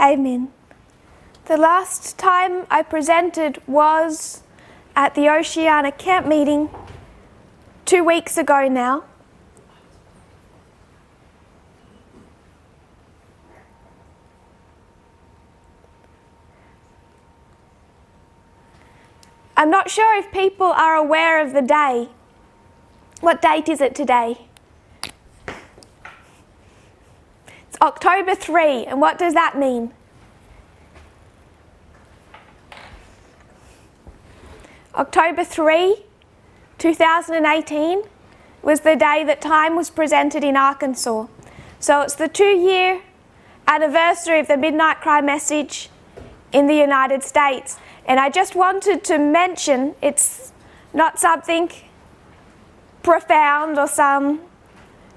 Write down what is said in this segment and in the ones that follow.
Amen. The last time I presented was at the Oceania camp meeting 2 weeks ago now. I'm not sure if people are aware of the day. What date is it today? It's October 3, and what does that mean? October 3, 2018 was the day that Time was presented in Arkansas. So it's the 2-year anniversary of the Midnight Cry message in the United States. And I just wanted to mention, it's not something profound or some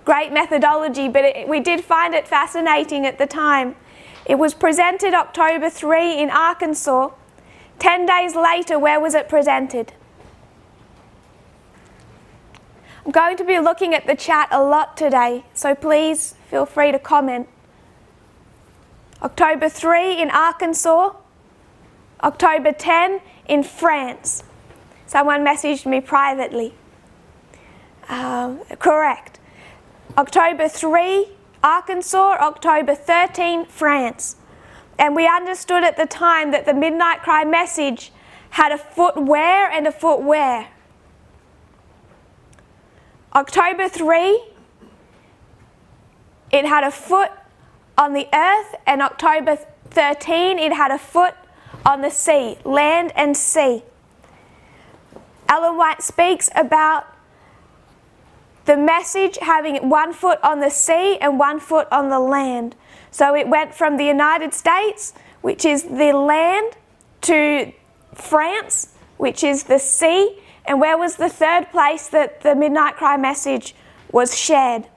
great methodology, but we did find it fascinating at the time. It was presented October 3 in Arkansas. 10 days later, where was it presented? I'm going to be looking at the chat a lot today, so please feel free to comment. October 3 in Arkansas. October 10 in France. Someone messaged me privately. Correct. October 3, Arkansas. October 13, France. And we understood at the time that the Midnight Cry message had a footwear and a footwear. October 3, it had a foot on the earth, and October 13, it had a foot on the sea, land and sea. Ellen White speaks about the message having 1 foot on the sea and 1 foot on the land. So it went from the United States, which is the land, to France, which is the sea. And where was the third place that the Midnight Cry message was shared?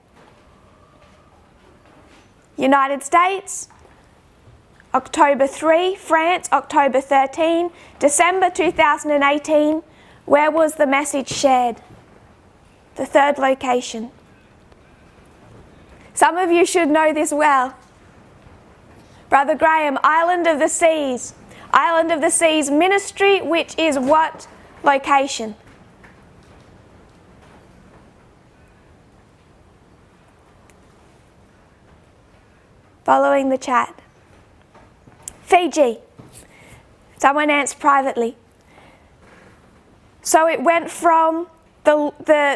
United States, October 3, France, October 13, December 2018, where was the message shared? The third location. Some of you should know this well. Brother Graham, Island of the Seas. Island of the Seas ministry, which is what location? Following the chat. Fiji. Someone answered privately. So it went from the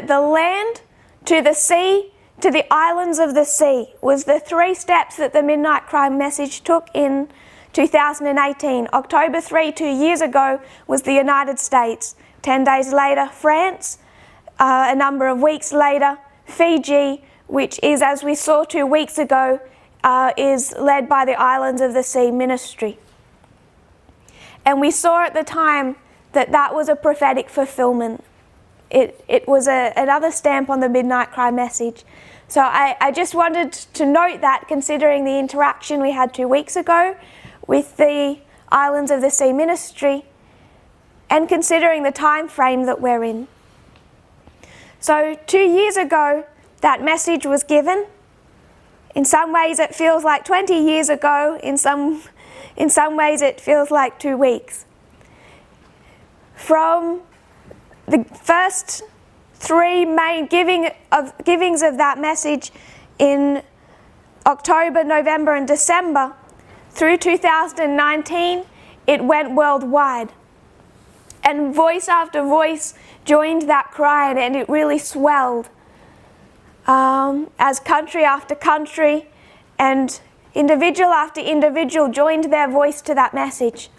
land to the sea to the islands of the sea, was the 3 steps that the Midnight Cry message took in 2018. October 3, 2 years ago, was the United States. 10 days later, France. A number of weeks later, Fiji, which is, as we saw 2 weeks ago, is led by the Islands of the Sea ministry. And we saw at the time that that was a prophetic fulfillment. It was another stamp on the Midnight Cry message. So I just wanted to note that, considering the interaction we had 2 weeks ago with the Islands of the Sea ministry, and considering the time frame that we're in. So 2 years ago, that message was given. In some ways it feels like 20 years ago, in some ways it feels like 2 weeks. From the first 3 main givings of that message in October, November and December, through 2019, it went worldwide. And voice after voice joined that cry, and it really swelled. As country after country and individual after individual joined their voice to that message.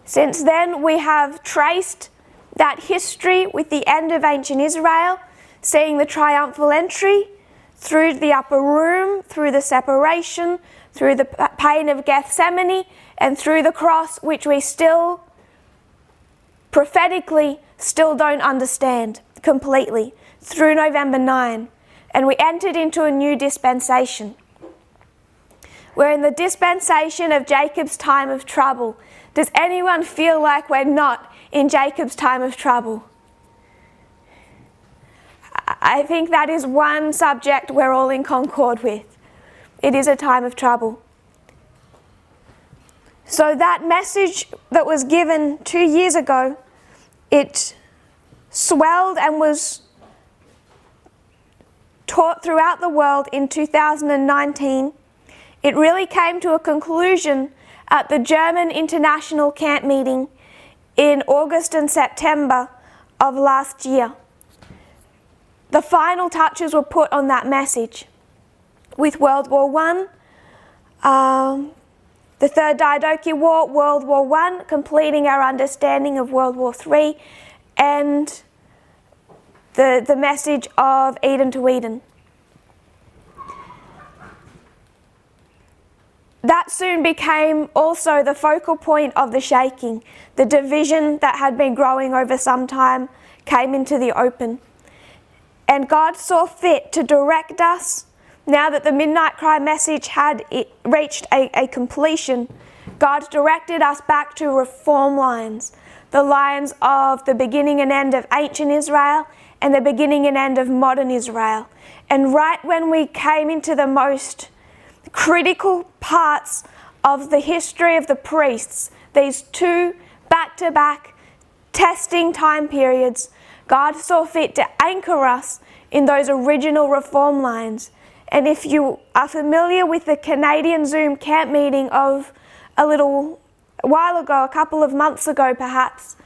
Since then, we have traced that history with the end of ancient Israel, seeing the triumphal entry through the upper room, through the separation, through the pain of Gethsemane, and through the cross, which we still prophetically still don't understand completely, through November 9. And we entered into a new dispensation. We're in the dispensation of Jacob's time of trouble. Does anyone feel like we're not in Jacob's time of trouble? I think that is one subject we're all in concord with. It is a time of trouble. So that message that was given 2 years ago, it swelled and was taught throughout the world in 2019. It really came to a conclusion at the German International Camp meeting in August and September of last year. The final touches were put on that message with World War I, the Third Diadochi War, World War I, completing our understanding of World War III, and the message of Eden to Eden. That soon became also the focal point of the shaking. The division that had been growing over some time came into the open. And God saw fit to direct us, now that the Midnight Cry message had reached a completion. God directed us back to reform lines, the lines of the beginning and end of ancient Israel and the beginning and end of modern Israel. And right when we came into the most critical parts of the history of the priests, these two back-to-back testing time periods, God saw fit to anchor us in those original reform lines. And if you are familiar with the Canadian Zoom camp meeting of a little while ago, a couple of months ago perhaps,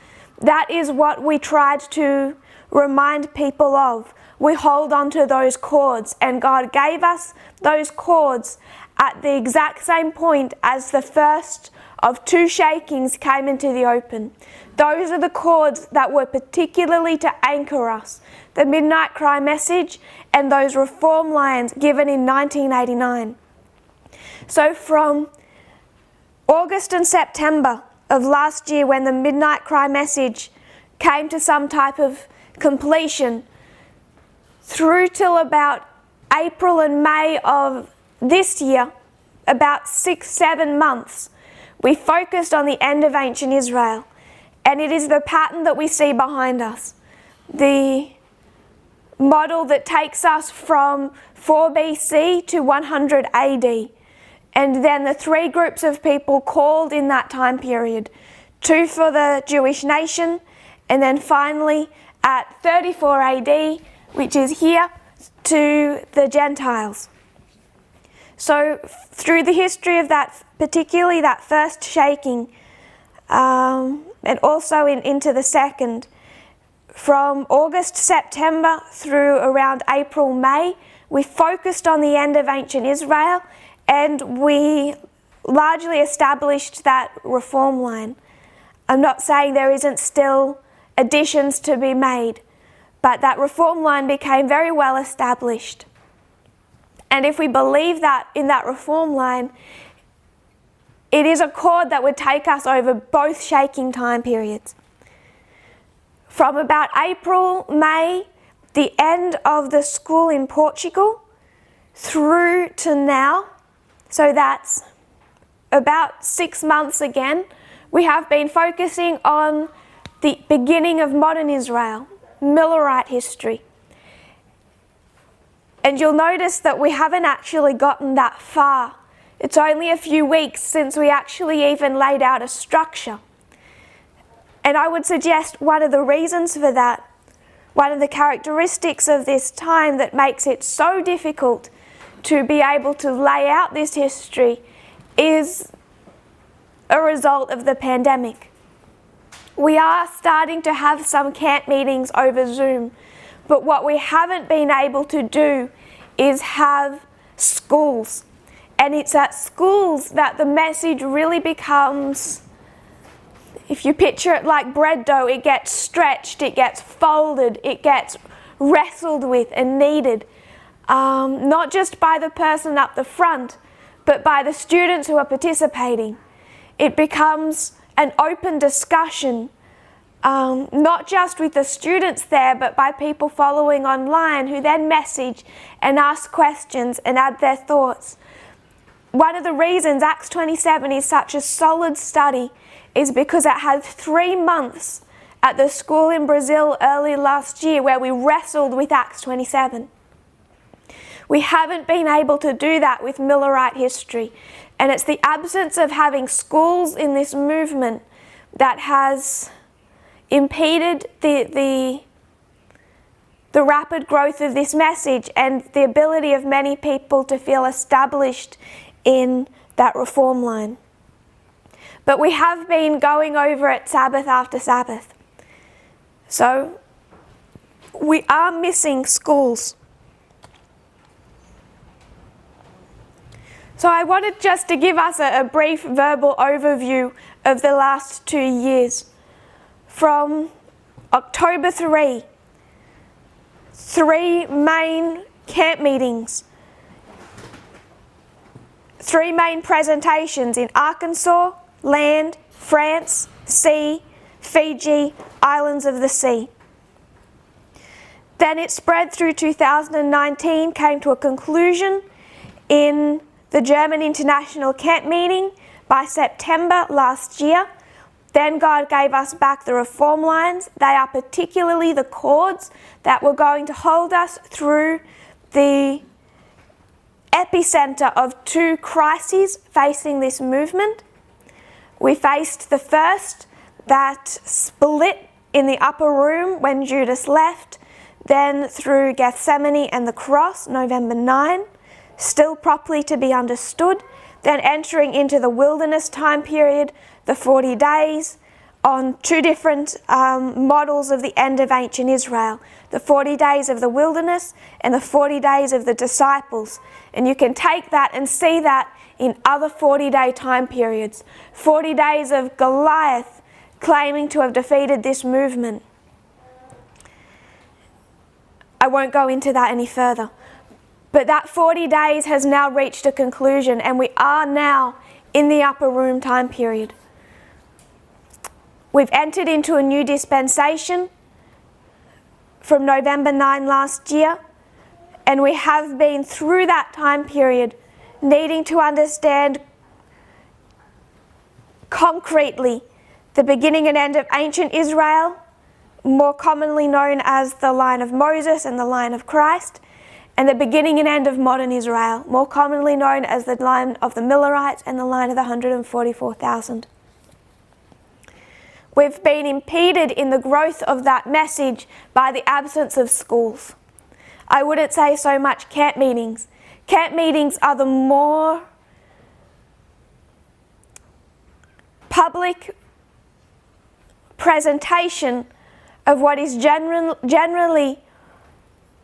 that is what we tried to remind people of. We hold on to those cords, and God gave us those cords at the exact same point as the first of two shakings came into the open. Those are the cords that were particularly to anchor us. The Midnight Cry message and those reform lines given in 1989. So from August and September of last year, when the Midnight Cry message came to some type of completion, through till about April and May of this year, about 6-7 months, we focused on the end of ancient Israel. And it is the pattern that we see behind us. The model that takes us from 4 BC to 100 AD. And then the three groups of people called in that time period. 2 for the Jewish nation, and then finally at 34 AD, which is here, to the Gentiles. So through the history of that, particularly that first shaking, and also into the second, from August, September through around April, May, we focused on the end of ancient Israel, and we largely established that reform line. I'm not saying there isn't still additions to be made, but that reform line became very well established. And if we believe that in that reform line, it is a cord that would take us over both shaking time periods. From about April, May, the end of the school in Portugal, through to now, so that's about 6 months again, we have been focusing on the beginning of modern Israel, Millerite history. And you'll notice that we haven't actually gotten that far. It's only a few weeks since we actually even laid out a structure. And I would suggest one of the reasons for that, one of the characteristics of this time that makes it so difficult to be able to lay out this history, is a result of the pandemic. We are starting to have some camp meetings over Zoom, but what we haven't been able to do is have schools. And it's at schools that the message really becomes, if you picture it like bread dough, it gets stretched, it gets folded, it gets wrestled with and kneaded. Not just by the person up the front, but by the students who are participating. It becomes an open discussion, not just with the students there, but by people following online who then message and ask questions and add their thoughts. One of the reasons Acts 27 is such a solid study is because it had 3 months at the school in Brazil early last year where we wrestled with Acts 27. We haven't been able to do that with Millerite history. And it's the absence of having schools in this movement that has impeded the rapid growth of this message and the ability of many people to feel established in that reform line. But we have been going over it Sabbath after Sabbath. So we are missing schools. So I wanted just to give us a brief verbal overview of the last 2 years. From October 3 main camp meetings, 3 main presentations in Arkansas, land, France, sea, Fiji, islands of the sea. Then it spread through 2019, came to a conclusion in the German International Camp Meeting by September last year. Then God gave us back the reform lines. They are particularly the cords that were going to hold us through the epicenter of 2 crises facing this movement. We faced the first, that split in the upper room when Judas left, then through Gethsemane and the cross, November 9, still properly to be understood, then entering into the wilderness time period, the 40 days, on 2 different models of the end of ancient Israel. The 40 days of the wilderness and the 40 days of the disciples. And you can take that and see that in other 40-day time periods. 40 days of Goliath claiming to have defeated this movement. I won't go into that any further. But that 40 days has now reached a conclusion, and we are now in the upper room time period. We've entered into a new dispensation from November 9 last year, and we have been through that time period needing to understand concretely the beginning and end of ancient Israel, more commonly known as the line of Moses and the line of Christ, and the beginning and end of modern Israel, more commonly known as the line of the Millerites and the line of the 144,000. We've been impeded in the growth of that message by the absence of schools. I wouldn't say so much camp meetings. Camp meetings are the more public presentation of what is generally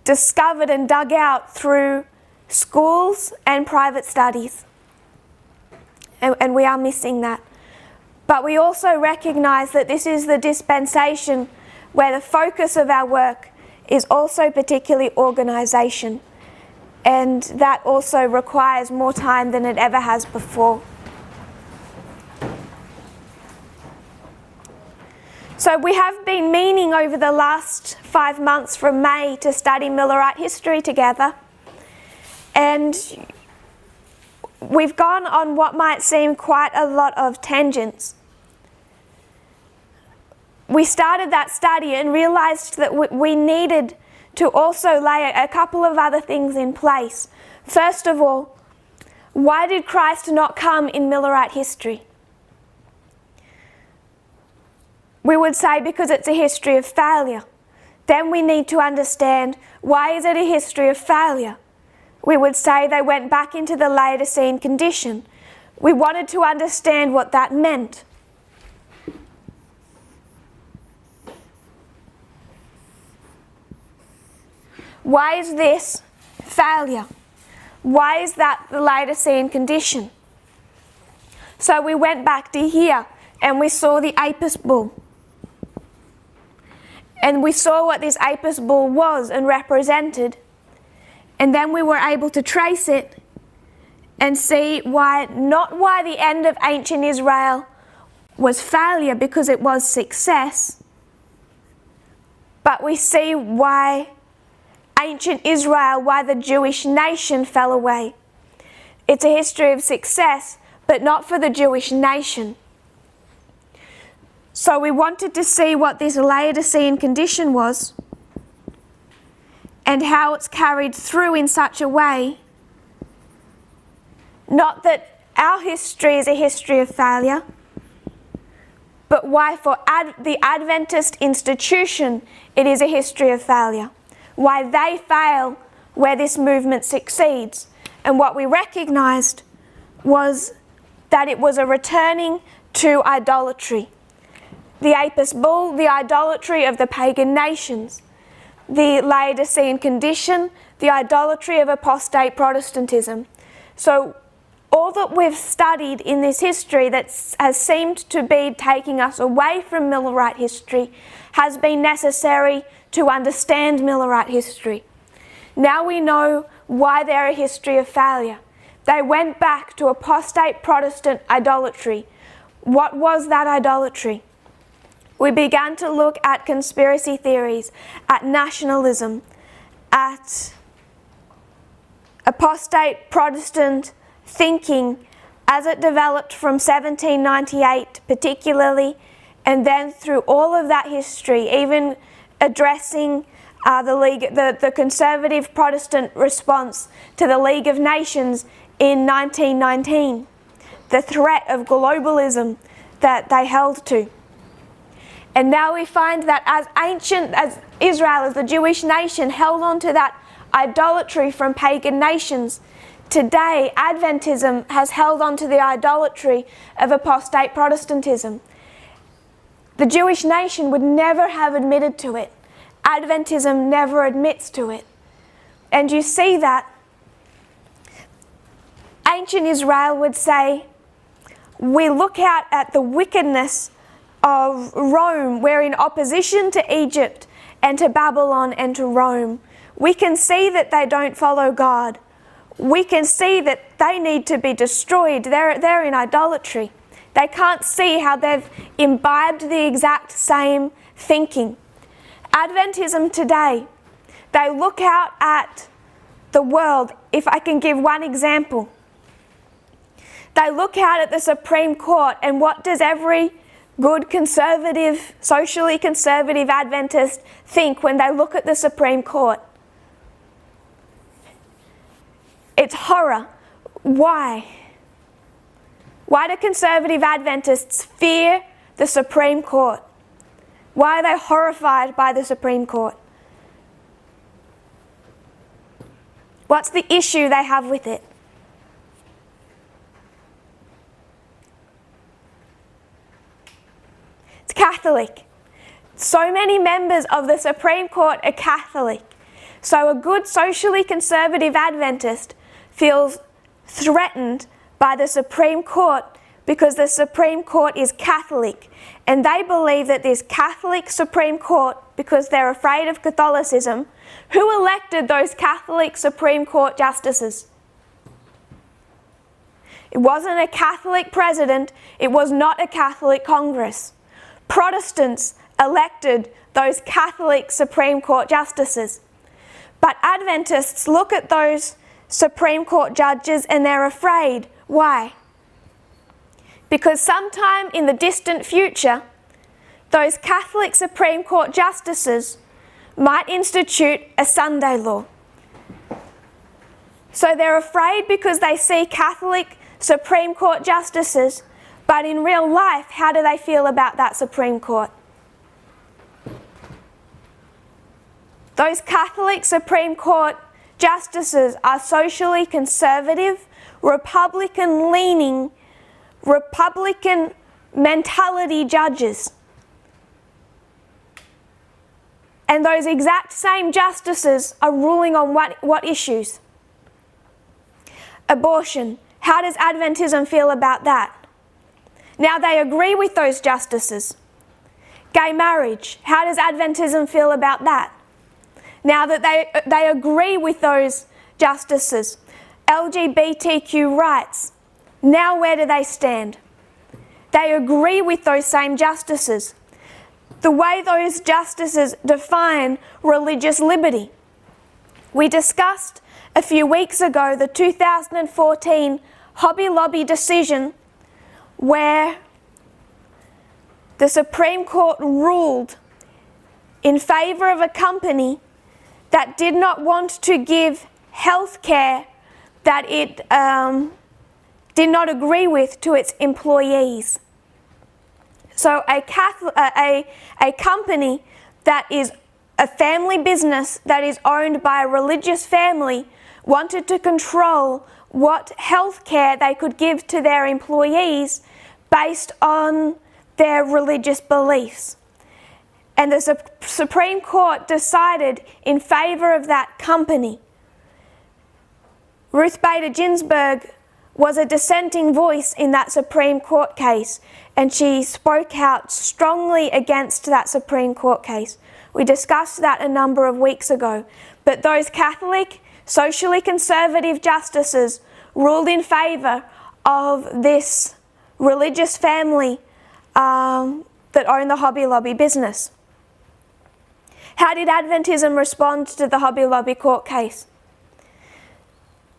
discovered and dug out through schools and private studies. And we are missing that. But we also recognize that this is the dispensation where the focus of our work is also particularly organisation. And that also requires more time than it ever has before. So we have been meaning over the last 5 months from May to study Millerite history together. And we've gone on what might seem quite a lot of tangents. We started that study and realised that we needed to also lay a couple of other things in place. First of all, why did Christ not come in Millerite history? We would say because it's a history of failure. Then we need to understand, why is it a history of failure? We would say they went back into the Laodicean condition. We wanted to understand what that meant. Why is this failure? Why is that the Laodicean condition? So we went back to here and we saw the Apis bull. And we saw what this Apis bull was and represented. And then we were able to trace it and see why, not why the end of ancient Israel was failure because it was success, but we see why ancient Israel, why the Jewish nation fell away. It's a history of success, but not for the Jewish nation. So we wanted to see what this Laodicean condition was, and how it's carried through in such a way, not that our history is a history of failure, but why for the Adventist institution it is a history of failure. Why they fail where this movement succeeds. And what we recognised was that it was a returning to idolatry. The Apis bull, the idolatry of the pagan nations. The Laodicean condition, the idolatry of apostate Protestantism. So all that we've studied in this history that has seemed to be taking us away from Millerite history has been necessary to understand Millerite history. Now we know why they're a history of failure. They went back to apostate Protestant idolatry. What was that idolatry? We began to look at conspiracy theories, at nationalism, at apostate Protestant thinking as it developed from 1798 particularly, and then through all of that history, even addressing the conservative Protestant response to the League of Nations in 1919, the threat of globalism that they held to. And now we find that as Israel, as the Jewish nation, held on to that idolatry from pagan nations, today Adventism has held on to the idolatry of apostate Protestantism. The Jewish nation would never have admitted to it. Adventism never admits to it. And you see that ancient Israel would say, we look out at the wickedness of Rome. We're in opposition to Egypt and to Babylon and to Rome. We can see that they don't follow God. We can see that they need to be destroyed. They're in idolatry. They can't see how they've imbibed the exact same thinking. Adventism today, they look out at the world. If I can give one example, they look out at the Supreme Court, and what does every good conservative, socially conservative Adventist think when they look at the Supreme Court? It's horror. Why? Why do conservative Adventists fear the Supreme Court? Why are they horrified by the Supreme Court? What's the issue they have with it? It's Catholic. So many members of the Supreme Court are Catholic. So a good socially conservative Adventist feels threatened by the Supreme Court because the Supreme Court is Catholic, and they believe that this Catholic Supreme Court, because they're afraid of Catholicism, who elected those Catholic Supreme Court justices? It wasn't a Catholic president, it was not a Catholic Congress. Protestants elected those Catholic Supreme Court justices. But Adventists look at those Supreme Court judges and they're afraid. Why? Because sometime in the distant future, those Catholic Supreme Court justices might institute a Sunday law. So they're afraid because they see Catholic Supreme Court justices, but in real life, how do they feel about that Supreme Court? Those Catholic Supreme Court justices are socially conservative, Republican-leaning, Republican mentality judges. And those exact same justices are ruling on what issues? Abortion. How does Adventism feel about that? Now they agree with those justices. Gay marriage. How does Adventism feel about that? Now that they agree with those justices. LGBTQ rights. Now where do they stand? They agree with those same justices. The way those justices define religious liberty. We discussed a few weeks ago the 2014 Hobby Lobby decision where the Supreme Court ruled in favour of a company that did not want to give health care that it did not agree with to its employees. So a company that is a family business that is owned by a religious family wanted to control what health care they could give to their employees based on their religious beliefs. And the Supreme Court decided in favour of that company. Ruth Bader Ginsburg was a dissenting voice in that Supreme Court case, and she spoke out strongly against that Supreme Court case. We discussed that a number of weeks ago. But those Catholic, socially conservative justices ruled in favour of this religious family that owned the Hobby Lobby business. How did Adventism respond to the Hobby Lobby court case?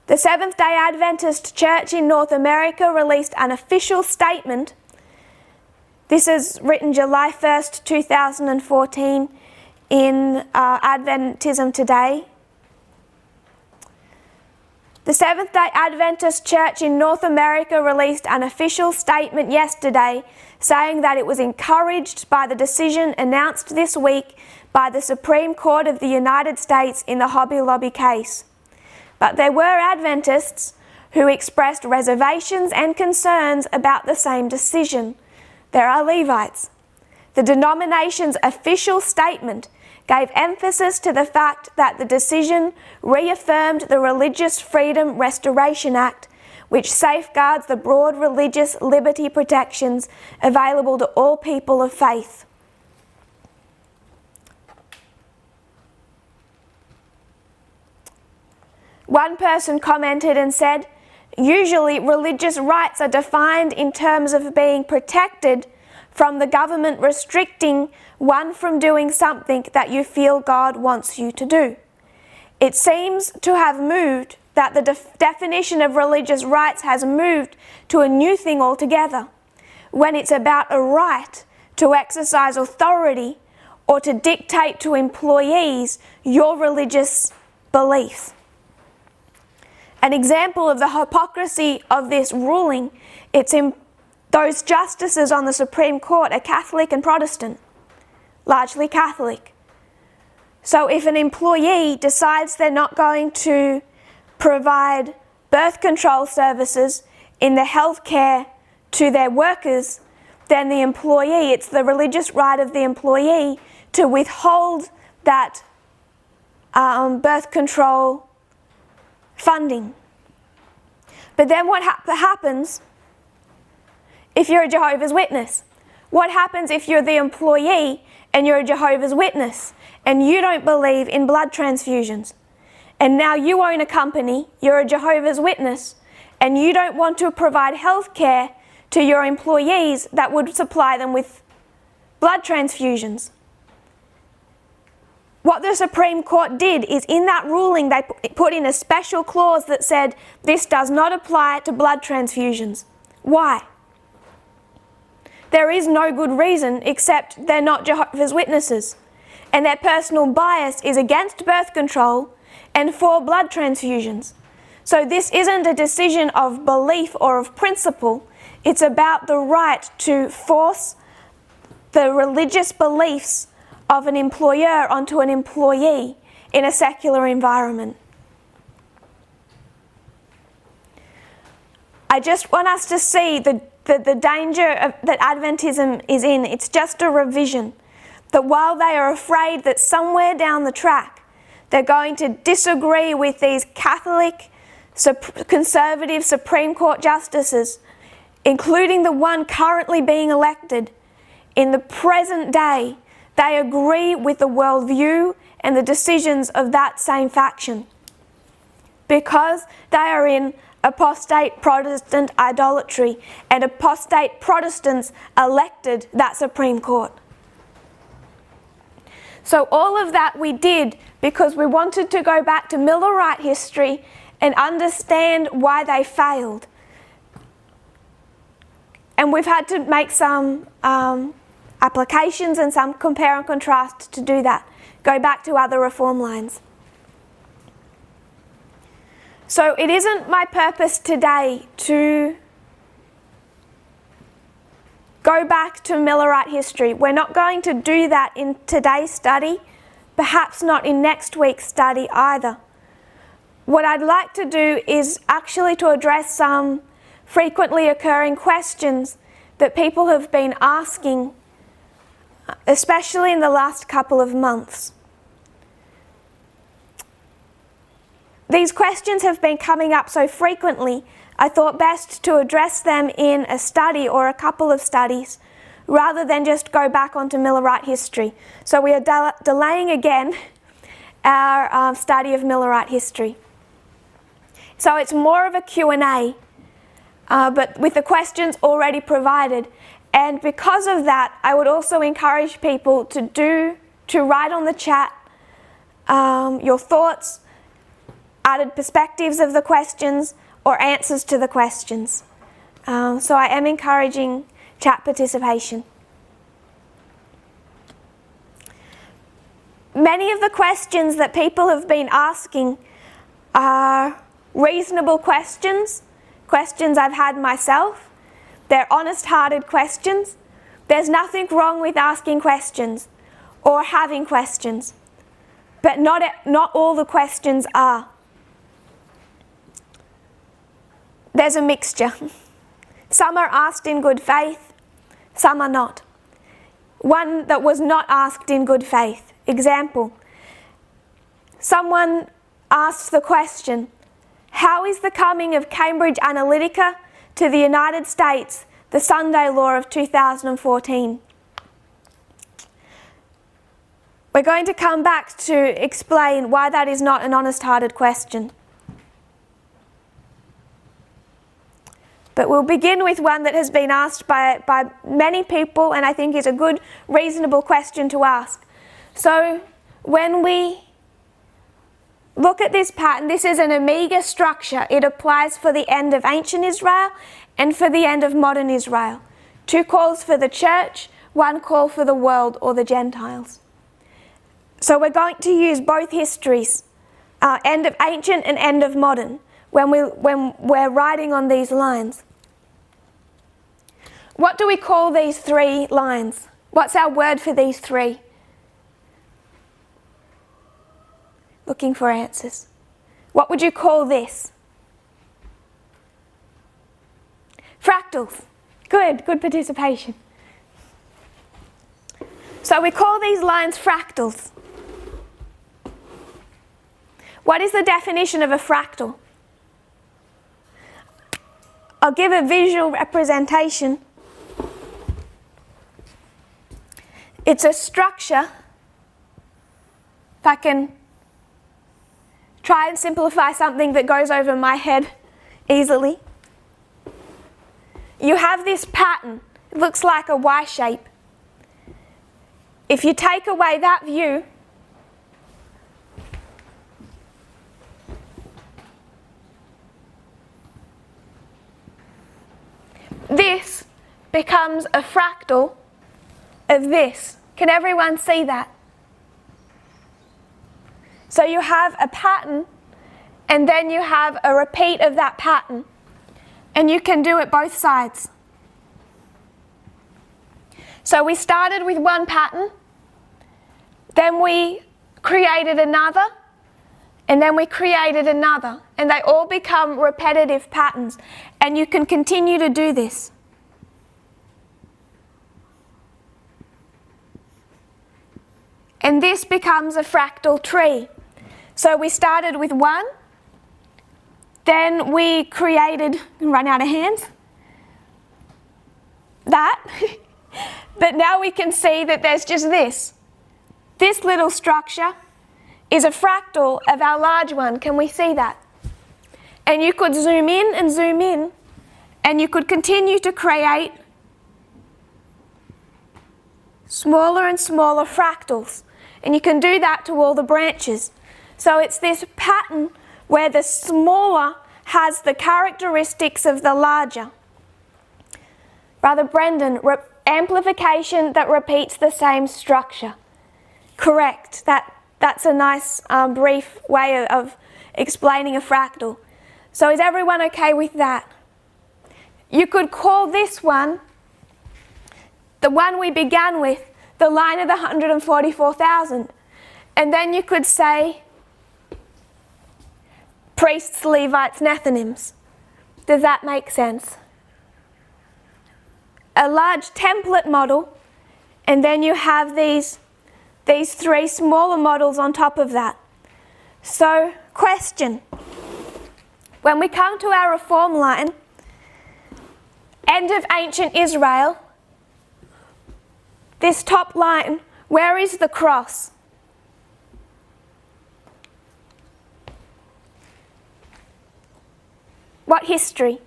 The Seventh-day Adventist Church in North America released an official statement. This is written July 1st, 2014 in Adventism Today. The Seventh-day Adventist Church in North America released an official statement yesterday saying that it was encouraged by the decision announced this week by the Supreme Court of the United States in the Hobby Lobby case. But there were Adventists who expressed reservations and concerns about the same decision. There are Levites. The denomination's official statement gave emphasis to the fact that the decision reaffirmed the Religious Freedom Restoration Act, which safeguards the broad religious liberty protections available to all people of faith. One person commented and said, "Usually religious rights are defined in terms of being protected from the government restricting one from doing something that you feel God wants you to do. It seems to have moved that the definition of religious rights has moved to a new thing altogether, when it's about a right to exercise authority or to dictate to employees your religious belief." An example of the hypocrisy of this ruling, it's in those justices on the Supreme Court are Catholic and Protestant, largely Catholic. So if an employee decides they're not going to provide birth control services in the health care to their workers, then the employee, it's the religious right of the employee to withhold that birth control funding. But then what happens if you're a Jehovah's Witness? What happens if you're the employee and you're a Jehovah's Witness and you don't believe in blood transfusions? And now you own a company, you're a Jehovah's Witness, and you don't want to provide health care to your employees that would supply them with blood transfusions. What the Supreme Court did is in that ruling they put in a special clause that said this does not apply to blood transfusions. Why? There is no good reason except they're not Jehovah's Witnesses and their personal bias is against birth control and for blood transfusions. So this isn't a decision of belief or of principle, it's about the right to force the religious beliefs of an employer onto an employee in a secular environment. I just want us to see the danger that Adventism is in. It's just a revision. That while they are afraid that somewhere down the track they're going to disagree with these Catholic, conservative Supreme Court justices, including the one currently being elected, in the present day, they agree with the worldview and the decisions of that same faction because they are in apostate Protestant idolatry, and apostate Protestants elected that Supreme Court. So all of that we did because we wanted to go back to Millerite history and understand why they failed. And we've had to make some applications and some compare and contrast to do that. Go back to other reform lines. So it isn't my purpose today to go back to Millerite history. We're not going to do that in today's study, perhaps not in next week's study either. What I'd like to do is actually to address some frequently occurring questions that people have been asking, especially in the last couple of months. These questions have been coming up so frequently, I thought best to address them in a study or a couple of studies rather than just go back onto Millerite history. So we are delaying again our study of Millerite history. So it's more of a Q&A, but with the questions already provided. And because of that, I would also encourage people to write on the chat your thoughts, added perspectives of the questions, or answers to the questions. So I am encouraging chat participation. Many of the questions that people have been asking are reasonable questions, questions I've had myself. They're honest-hearted questions. There's nothing wrong with asking questions or having questions, but not all the questions are. There's a mixture. Some are asked in good faith, some are not. One that was not asked in good faith. Example, someone asked the question, how is the coming of Cambridge Analytica to the United States the Sunday law of 2014? We're going to come back to explain why that is not an honest-hearted question. But we'll begin with one that has been asked by many people, and I think is a good, reasonable question to ask. So when we look at this pattern, this is an omega structure. It applies for the end of ancient Israel and for the end of modern Israel. 2 calls for the church, 1 call for the world or the Gentiles. So we're going to use both histories, end of ancient and end of modern, when we're writing on these lines. What do we call these 3 lines? What's our word for these 3? Looking for answers. What would you call this? Fractals. Good participation. So we call these lines fractals. What is the definition of a fractal? I'll give a visual representation. It's a structure, if I can try and simplify something that goes over my head easily. You have this pattern. It looks like a Y shape. If you take away that view, this becomes a fractal of this. Can everyone see that? So you have a pattern, and then you have a repeat of that pattern, and you can do it both sides. So we started with one pattern, then we created another, and then we created another, and they all become repetitive patterns, and you can continue to do this. And this becomes a fractal tree. So we started with 1, then we created, run out of hands, that, but now we can see that there's just this. This little structure is a fractal of our large one. Can we see that? And you could zoom in, and you could continue to create smaller and smaller fractals. And you can do that to all the branches. So it's this pattern where the smaller has the characteristics of the larger. Brother Brendan, amplification that repeats the same structure. Correct. That's a nice brief way of explaining a fractal. So is everyone okay with that? You could call this one, the one we began with, the line of the 144,000. And then you could say priests, Levites, Nethinims. Does that make sense? A large template model, and then you have these three smaller models on top of that. So, question. When we come to our reform line, end of ancient Israel, this top line, where is the cross? What history?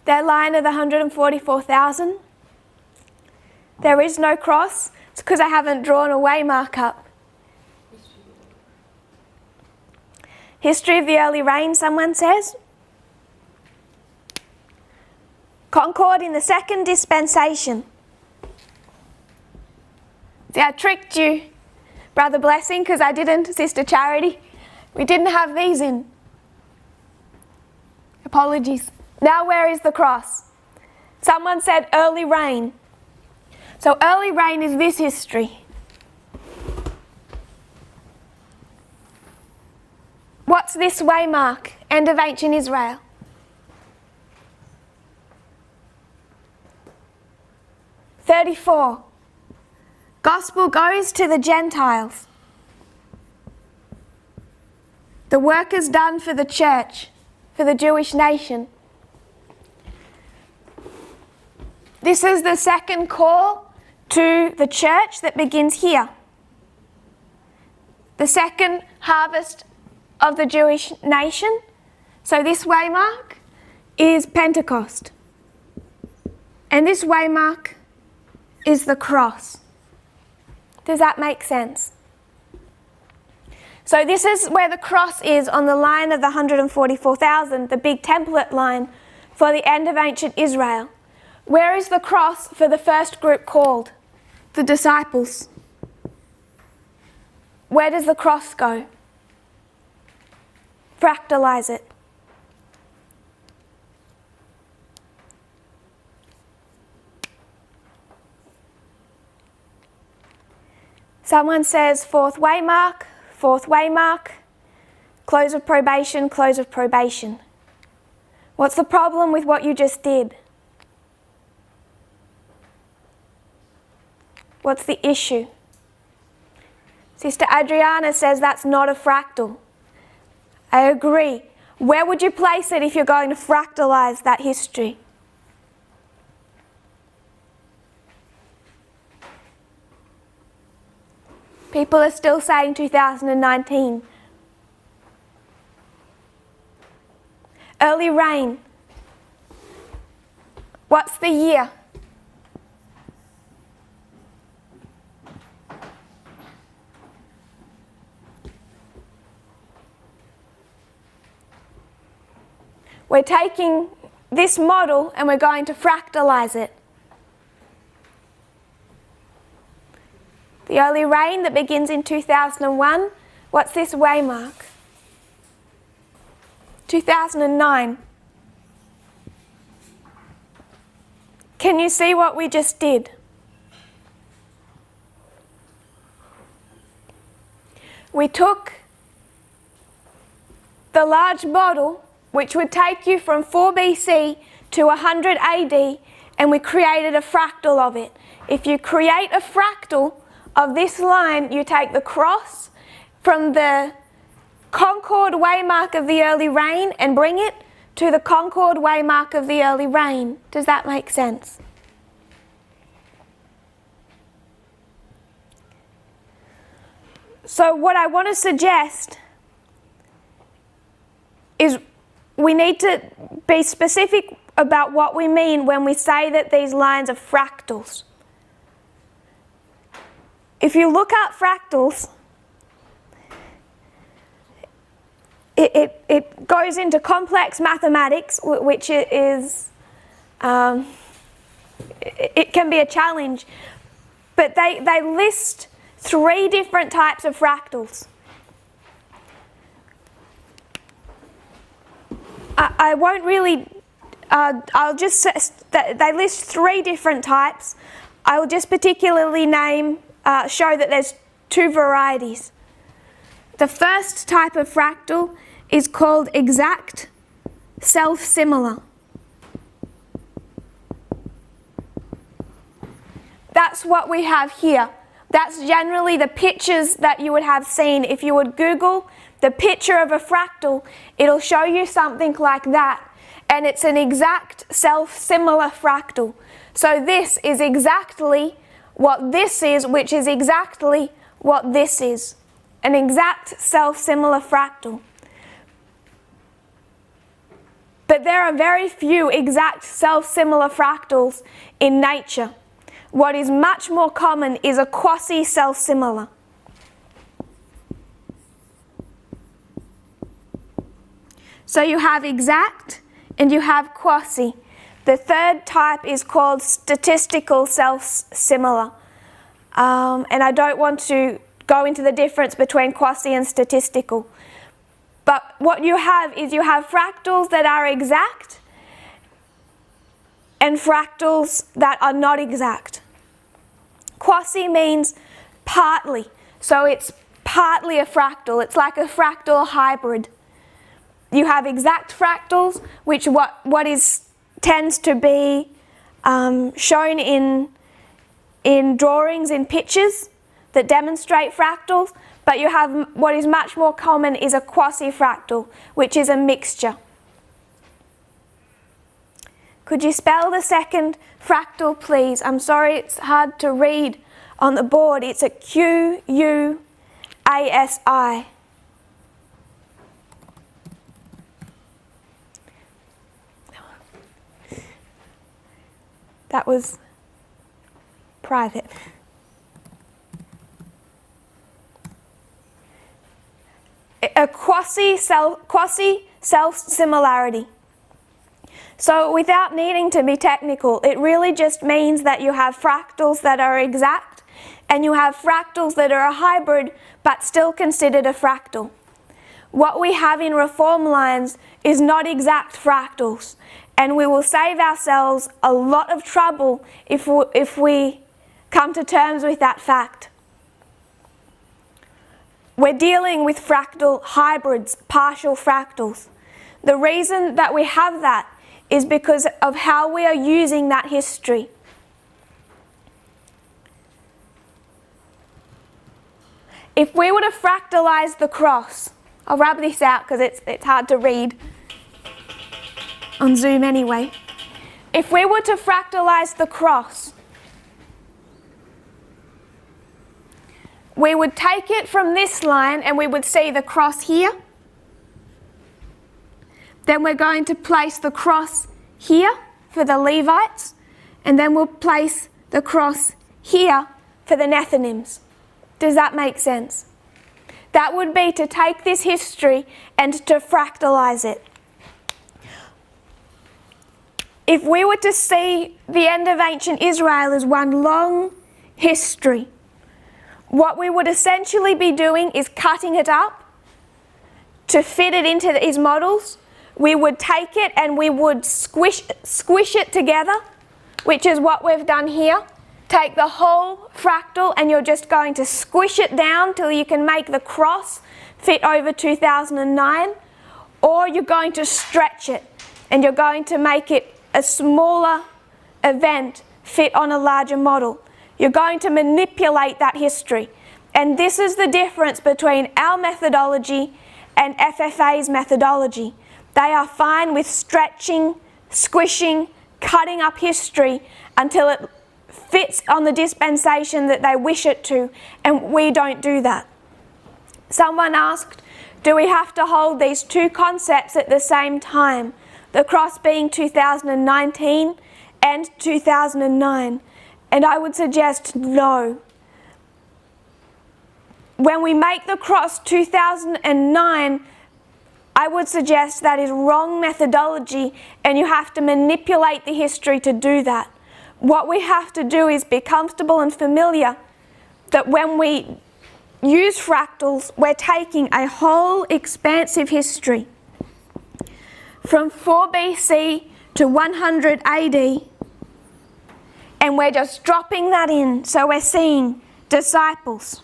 That line of the 144,000, there is no cross. It's because I haven't drawn a waymark up. History of the early rain, someone says. Concord in the second dispensation. See, I tricked you, Brother Blessing, because I didn't, Sister Charity. We didn't have these in. Apologies. Now where is the cross? Someone said early rain. So early rain is this history. What's this waymark? End of ancient Israel. "34. Gospel goes to the Gentiles. The work is done for the church, for the Jewish nation. This is the second call to the church that begins here. The second harvest of the Jewish nation. So this waymark is Pentecost. And this waymark is the cross. Does that make sense? So this is where the cross is on the line of the 144,000, the big template line for the end of ancient Israel. Where is the cross for the first group called? The disciples. Where does the cross go? Fractalize it. Someone says fourth waymark, close of probation, close of probation. What's the problem with what you just did? What's the issue? Sister Adriana says that's not a fractal. I agree. Where would you place it if you're going to fractalize that history? People are still saying 2019. Early rain. What's the year? We're taking this model and we're going to fractalize it. The early rain that begins in 2001, what's this waymark? 2009. Can you see what we just did? We took the large model, which would take you from 4 BC to 100 AD, and we created a fractal of it. If you create a fractal of this line, you take the cross from the Concord waymark of the early rain and bring it to the Concord waymark of the early rain. Does that make sense? So what I want to suggest is we need to be specific about what we mean when we say that these lines are fractals. If you look up fractals, it goes into complex mathematics, which is it can be a challenge. But they list 3 different types of fractals. I won't really, I'll just, they list 3 different types. I will just particularly show that there's 2 varieties. The first type of fractal is called exact self-similar. That's what we have here. That's generally the pictures that you would have seen. If you would Google the picture of a fractal, it'll show you something like that. And it's an exact self-similar fractal. So this is exactly what this is, which is exactly what this is. An exact self-similar fractal. But there are very few exact self-similar fractals in nature. What is much more common is a quasi-self-similar. So you have exact and you have quasi. The third type is called statistical self-similar. And I don't want to go into the difference between quasi and statistical. But what you have is you have fractals that are exact and fractals that are not exact. Quasi means partly. So it's partly a fractal. It's like a fractal hybrid. You have exact fractals, which tends to be shown in drawings, in pictures that demonstrate fractals, but you have what is much more common is a quasi-fractal, which is a mixture. Could you spell the second fractal, please? I'm sorry, it's hard to read on the board. It's a Q-U-A-S-I. That was private. A quasi-self-similarity. So without needing to be technical, it really just means that you have fractals that are exact and you have fractals that are a hybrid but still considered a fractal. What we have in reform lines is not exact fractals, and we will save ourselves a lot of trouble if we come to terms with that fact. We're dealing with fractal hybrids, partial fractals. The reason that we have that is because of how we are using that history. If we were to fractalize the cross, I'll rub this out because it's hard to read on Zoom anyway. If we were to fractalize the cross, we would take it from this line and we would see the cross here. Then we're going to place the cross here for the Levites, and then we'll place the cross here for the Nethinims. Does that make sense? That would be to take this history and to fractalize it. If we were to see the end of ancient Israel as one long history, what we would essentially be doing is cutting it up to fit it into these models. We would take it and we would squish it together, which is what we've done here. Take the whole fractal and you're just going to squish it down till you can make the cross fit over 2009, or you're going to stretch it and you're going to make it a smaller event fit on a larger model. You're going to manipulate that history. And this is the difference between our methodology and FFA's methodology. They are fine with stretching, squishing, cutting up history until it fits on the dispensation that they wish it to, and we don't do that. Someone asked, do we have to hold these 2 concepts at the same time? The cross being 2019 and 2009. And I would suggest no. When we make the cross 2009, I would suggest that is wrong methodology, and you have to manipulate the history to do that. What we have to do is be comfortable and familiar that when we use fractals, we're taking a whole expansive history from 4 BC to 100 AD, and we're just dropping that in. So we're seeing disciples,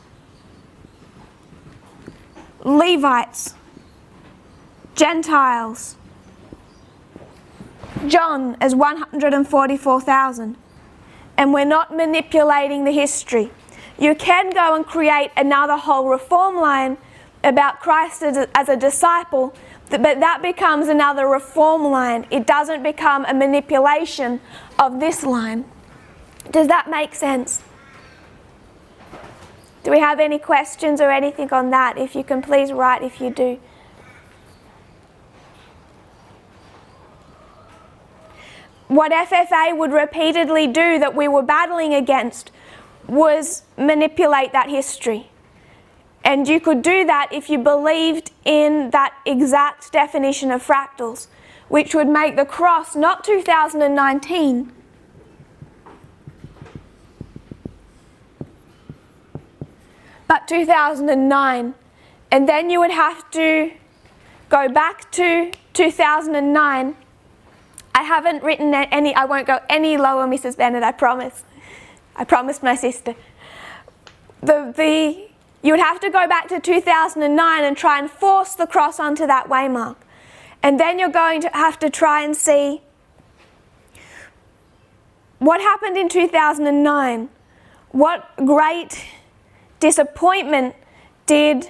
Levites, Gentiles, John as 144,000, and we're not manipulating the history. You can go and create another whole reform line about Christ as a disciple, but that becomes another reform line. It doesn't become a manipulation of this line. Does that make sense? Do we have any questions or anything on that? If you can please write if you do. What FFA would repeatedly do that we were battling against was manipulate that history. And you could do that if you believed in that exact definition of fractals, which would make the cross not 2019, but 2009. And then you would have to go back to 2009. I haven't written any, I won't go any lower, Mrs. Bennett, I promise. I promised my sister. You would have to go back to 2009 and try and force the cross onto that waymark. And then you're going to have to try and see what happened in 2009. What great disappointment did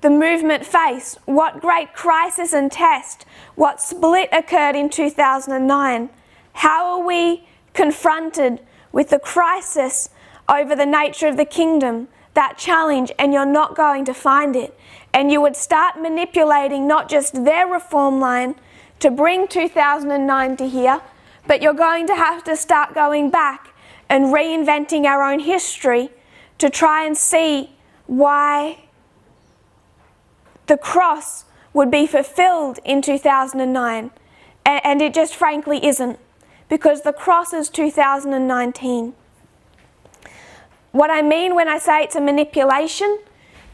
the movement face? What great crisis and test? What split occurred in 2009? How are we confronted with the crisis over the nature of the kingdom, that challenge, and you're not going to find it? And you would start manipulating not just their reform line to bring 2009 to here, but you're going to have to start going back and reinventing our own history to try and see why the cross would be fulfilled in 2009. And it just frankly isn't, because the cross is 2019. What I mean when I say it's a manipulation,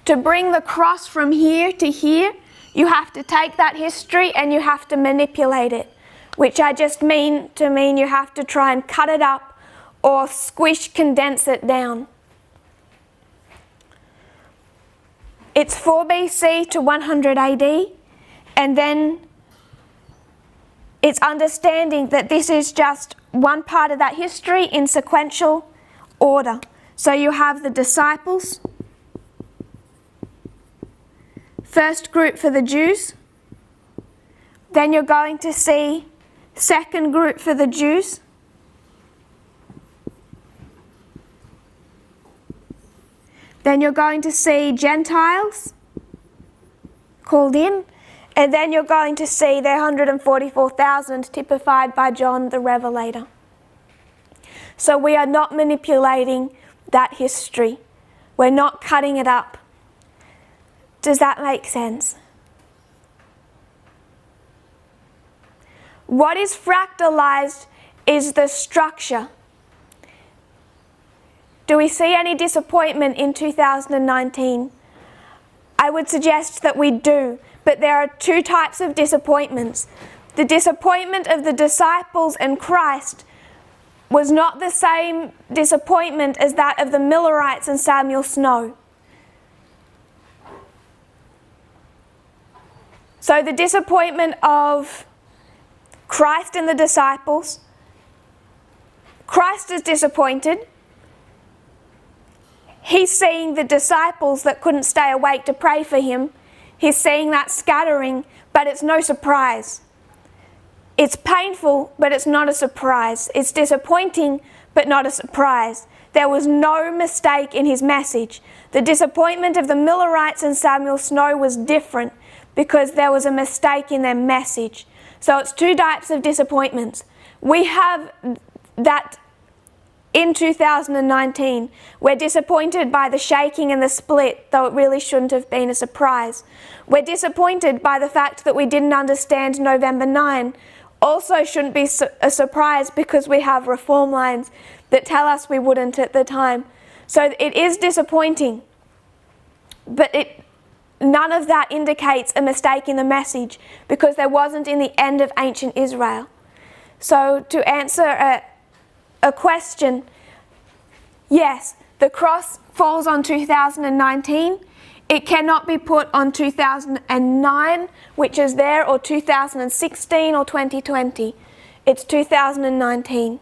to bring the cross from here to here, you have to take that history and you have to manipulate it, which I just mean you have to try and cut it up or condense it down. It's 4 BC to 100 AD, and then it's understanding that this is just one part of that history in sequential order. So you have the disciples, first group for the Jews, then you're going to see second group for the Jews, then you're going to see Gentiles called in, and then you're going to see the 144,000 typified by John the Revelator. So we are not manipulating that history. We're not cutting it up. Does that make sense? What is fractalized is the structure. Do we see any disappointment in 2019? I would suggest that we do, but there are two types of disappointments. The disappointment of the disciples and Christ was not the same disappointment as that of the Millerites and Samuel Snow. So the disappointment of Christ and the disciples, Christ is disappointed. He's seeing the disciples that couldn't stay awake to pray for him. He's seeing that scattering, but it's no surprise. It's painful, but it's not a surprise. It's disappointing, but not a surprise. There was no mistake in his message. The disappointment of the Millerites and Samuel Snow was different because there was a mistake in their message. So it's two types of disappointments. We have that in 2019. We're disappointed by the shaking and the split, though it really shouldn't have been a surprise. We're disappointed by the fact that we didn't understand November 9. Also shouldn't be a surprise because we have reform lines that tell us we wouldn't at the time. So it is disappointing, but none of that indicates a mistake in the message, because there wasn't in the end of ancient Israel. So to answer a question, yes, the cross falls on 2019. It cannot be put on 2009, which is there, or 2016 or 2020. It's 2019.